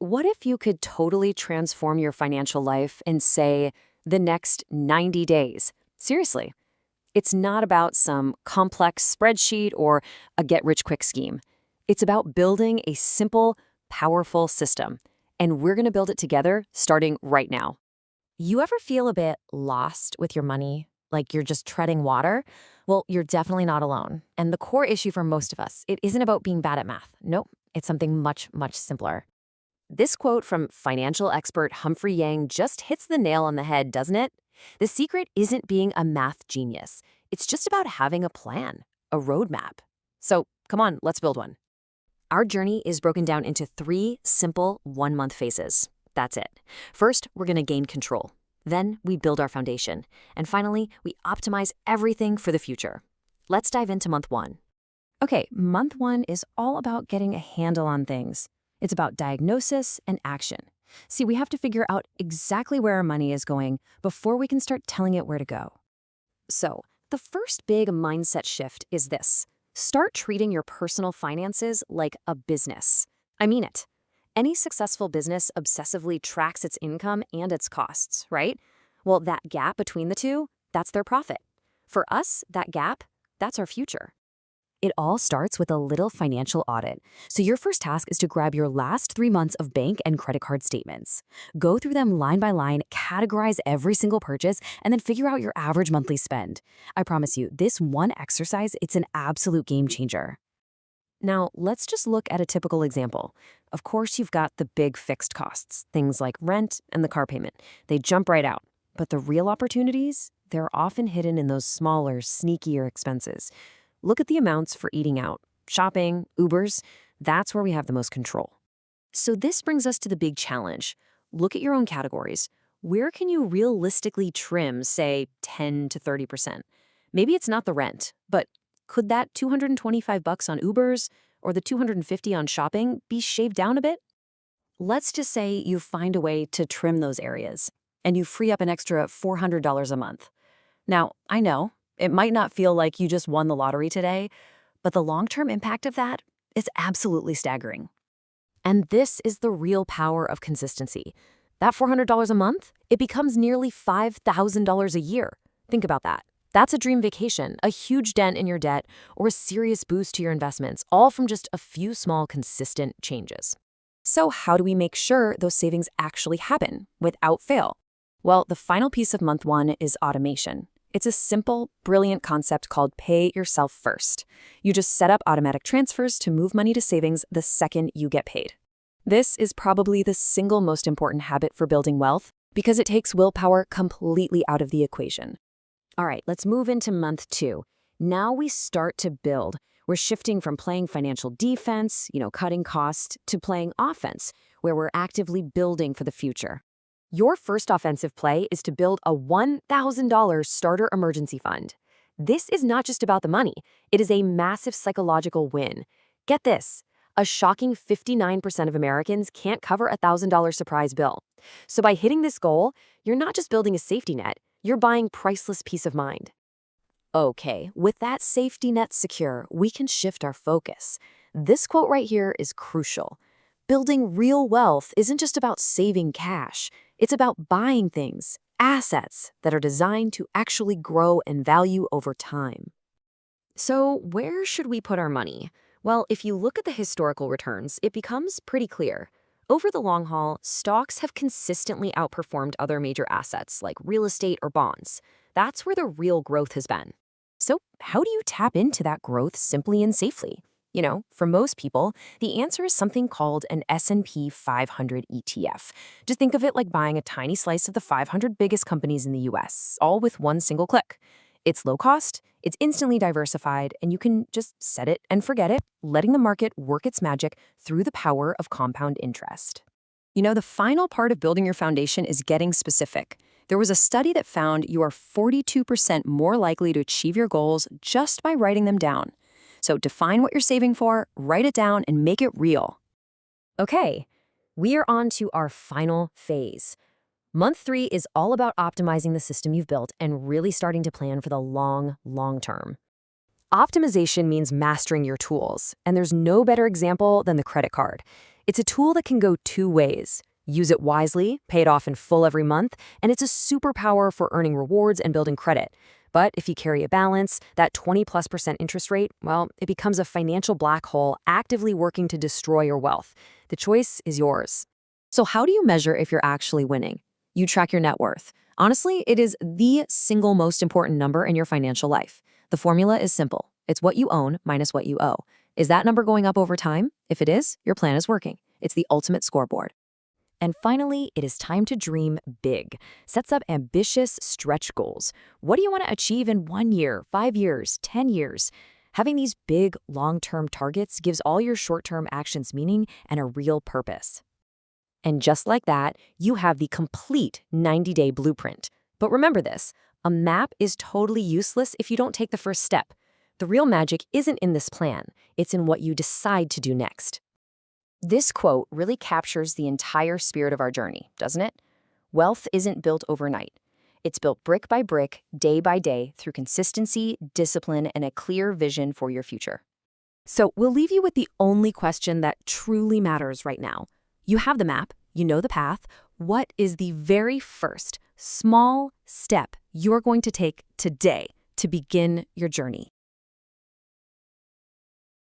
What if you could totally transform your financial life in, say, the next 90 days? Seriously, it's not about some complex spreadsheet or a get rich quick scheme. It's about building a simple, powerful system. And we're going to build it together starting right now. You ever feel a bit lost with your money, like you're just treading water? Well, you're definitely not alone. And the core issue for most of us, it isn't about being bad at math. Nope, it's something much, much simpler. This quote from financial expert Humphrey Yang just hits the nail on the head, doesn't it? The secret isn't being a math genius. It's just about having a plan, a roadmap. So come on, let's build one. Our journey is broken down into 3 simple 1-month phases. That's it. First, we're going to gain control. Then we build our foundation. And finally, we optimize everything for the future. Let's dive into month 1. Okay, month 1 is all about getting a handle on things. It's about diagnosis and action. See, we have to figure out exactly where our money is going before we can start telling it where to go. So, the first big mindset shift is this. Start treating your personal finances like a business. I mean it. Any successful business obsessively tracks its income and its costs, right? Well, that gap between the two, that's their profit. For us, that gap, that's our future. It all starts with a little financial audit. So your first task is to grab your last 3 months of bank and credit card statements. Go through them line by line, categorize every single purchase, and then figure out your average monthly spend. I promise you, this one exercise, it's an absolute game changer. Now, let's just look at a typical example. Of course, you've got the big fixed costs, things like rent and the car payment. They jump right out. But the real opportunities, they're often hidden in those smaller, sneakier expenses. Look at the amounts for eating out, shopping, Ubers. That's where we have the most control. So this brings us to the big challenge. Look at your own categories. Where can you realistically trim, say, 10 to 30%? Maybe it's not the rent, but could that $225 on Ubers or the $250 on shopping be shaved down a bit? Let's just say you find a way to trim those areas and you free up an extra $400 a month. Now, I know it might not feel like you just won the lottery today, but the long-term impact of that is absolutely staggering. And this is the real power of consistency. That $400 a month, it becomes nearly $5,000 a year. Think about that. That's a dream vacation, a huge dent in your debt, or a serious boost to your investments, all from just a few small, consistent changes. So how do we make sure those savings actually happen without fail? Well, the final piece of month 1 is automation. It's a simple, brilliant concept called pay yourself first. You just set up automatic transfers to move money to savings the second you get paid. This is probably the single most important habit for building wealth because it takes willpower completely out of the equation. All right, let's move into month 2. Now we start to build. We're shifting from playing financial defense, cutting costs, to playing offense, where we're actively building for the future. Your first offensive play is to build a $1,000 starter emergency fund. This is not just about the money. It is a massive psychological win. Get this. A shocking 59% of Americans can't cover a $1,000 surprise bill. So by hitting this goal, you're not just building a safety net, you're buying priceless peace of mind. Okay, with that safety net secure, we can shift our focus. This quote right here is crucial. Building real wealth isn't just about saving cash. It's about buying things, assets that are designed to actually grow in value over time. So where should we put our money? Well, if you look at the historical returns, it becomes pretty clear. Over the long haul, stocks have consistently outperformed other major assets like real estate or bonds. That's where the real growth has been. So how do you tap into that growth simply and safely? For most people, the answer is something called an S&P 500 ETF. Just think of it like buying a tiny slice of the 500 biggest companies in the US, all with one single click. It's low cost, it's instantly diversified, and you can just set it and forget it, letting the market work its magic through the power of compound interest. The final part of building your foundation is getting specific. There was a study that found you are 42% more likely to achieve your goals just by writing them down. So define what you're saving for, write it down, and make it real. Okay, we are on to our final phase. Month 3 is all about optimizing the system you've built and really starting to plan for the long term. Optimization means mastering your tools, and there's no better example than the credit card. It's a tool that can go two ways. Use it wisely, pay it off in full every month, and it's a superpower for earning rewards and building credit. But if you carry a balance, that 20+% interest rate, well, it becomes a financial black hole actively working to destroy your wealth. The choice is yours. So how do you measure if you're actually winning? You track your net worth. Honestly, it is the single most important number in your financial life. The formula is simple. It's what you own minus what you owe. Is that number going up over time? If it is, your plan is working. It's the ultimate scoreboard. And finally, it is time to dream big. Sets up ambitious stretch goals. What do you want to achieve in 1 year, 5 years, 10 years? Having these big, long-term targets gives all your short-term actions meaning and a real purpose. And just like that, you have the complete 90-day blueprint. But remember this, a map is totally useless if you don't take the first step. The real magic isn't in this plan, it's in what you decide to do next. This quote really captures the entire spirit of our journey, doesn't it? Wealth isn't built overnight. It's built brick by brick, day by day, through consistency, discipline, and a clear vision for your future. So we'll leave you with the only question that truly matters right now. You have the map, you know the path. What is the very first small step you're going to take today to begin your journey?